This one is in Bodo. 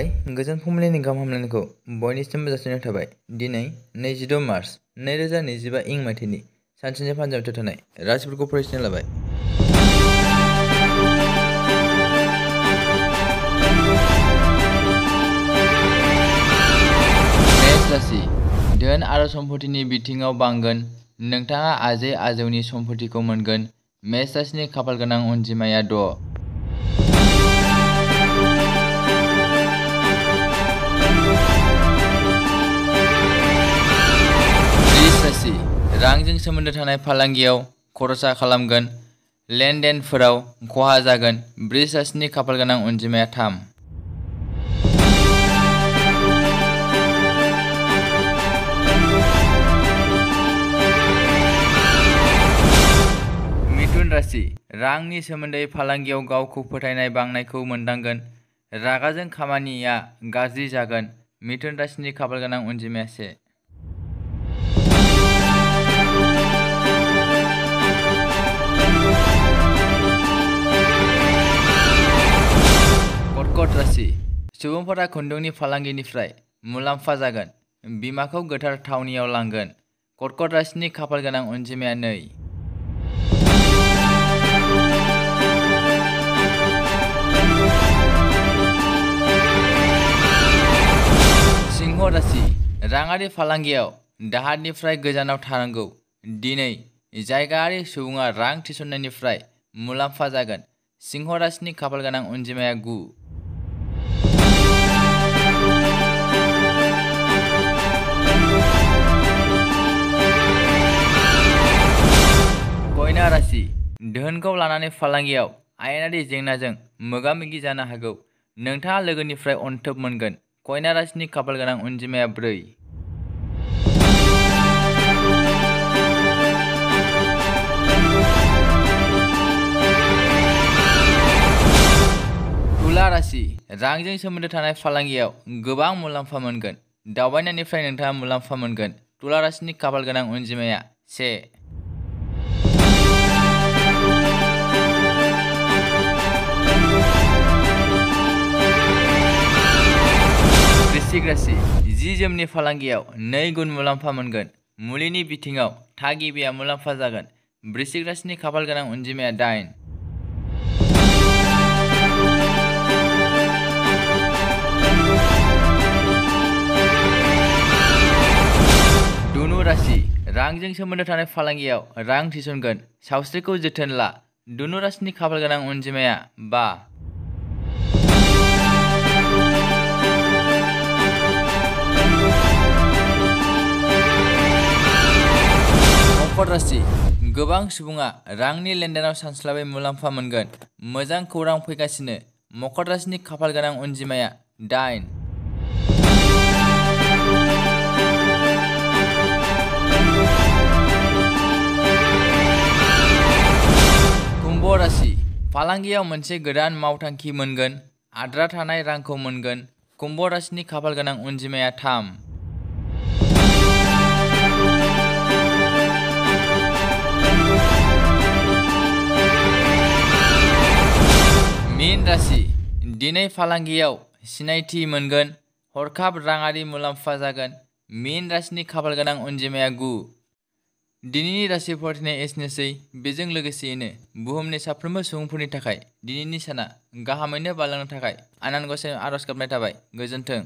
खुलुमबाय गोजोन फुंबिलिनि गाहाम हामलायनायखौ बयनिसिमबो जासिनाय थाबाय। दिनै 26 मार्च 2025 इं मायथाइनि सानसेनि पान्जाबआव थानाय राशिफोरखौ फरायसिनो लाबाय। मेष राशि धोन आरो सम्पथिनि बिथिङाव बांगोन। नोंथाङा आजै आजौनि सम्पथिखौ मोनगोन। मेष राशिनि खाफालगोनां अनजिमाया 6। राशि रांजों सोमोन्दो थानाय फालांगियाव खरसा खालामगोन। लेनदेनफोराव खहा जागोन। वृष राशिनि खाफालगोनां अनजिमाया 3। मिथुन राशि रांनि सोमोन्दै फालांगियाव गावखौ फोथायनाय बांनायखौ मोनदांगोन। रागाजों खामानिया गाज्रि जागोन। मिथुन राशिनि खाफालगोनां अनजिमाया 1। कर्कट राशि सुबुंफोरा खुन्दुंनि फालांगिनिफ्राय मुलाम्फा जागोन। बिमाखौ गोथार थावनियाव लांगोन। कर्कट राशिनि खाफालगोनां अनजिमाया 2। सिंह राशि राङारि फालांगियाव दाहारनिफ्राय गोजानाव थानांगौ। दिनै जायगायारि सुबुङा रां थिसननायनिफ्राय मुलाम्फा जागोन। सिंह राशिनि खाफालगोनां अनजिमाया 9। कन्या राशि धोनखौ लानानै फालांगियाव आयेनारि जेंनाजों मोगा-मोगि जानो हागौ। नोंथाङा लोगोनिफ्राय अनथोब मोनगोन। कन्या राशिनि खाफालगोनां अनजिमाया 4। तुला राशि रांजों सोमोन्दो थानाय फालांगियाव गोबां मुलाम्फा मोनगोन। दावबायनायनिफ्राय नोंथाङा मुलाम्फा मोनगोन। तुला राशिनि खाफालगोनां अनजिमाया 1। वृश्चिक राशि जि जोमनि फालांगियाव 2 गुन मुलाम्फा मोनगोन। मुलिनि बिथिङाव थागिबिया मुलाम्फा जागोन। वृश्चिक राशिनि खाफालगोनां अनजिमाया 8। धनु राशि रांजों सोमोन्दो थानाय फालांगियाव रां थिसनगोन। सावस्रिखौ जोथोन ला। धनु राशिनि खाफालगोनां अनजिमाया 5। मकर राशि गोबां सुबुङा रांनि लेनदेनाव सानस्लाबै मुलाम्फा मोनगोन। मोजां खौरां फैगासिनो। मकर राशिनि खाफालगोनां अनजिमाया 8। कुम्भ राशि फालांगियाव मोनसे गोदान मावथांखि मोनगोन। आद्रा थानाय रांखौ मोनगोन। कुम्भ राशिनि खाफालगोनां अनजिमाया 3। मीन राशि दिनै फालांगियाव सिनायथि मोनगोन। हरखाब राङारि मुलाम्फा जागोन। मीन राशिनि खाफालगोनां अनजिमाया 9। दिनैनि राशि फरायनाया एसेनोसै। बेजों लोगोसेयैनो बुहुमनि साफ्रोमबो सुबुंफोरनि थाखाय दिनैनि साना गाहामैनो बारलांनो थाखाय आनान गसाइनाव आरज गाबनाय थाबाय। गोजोन्थों।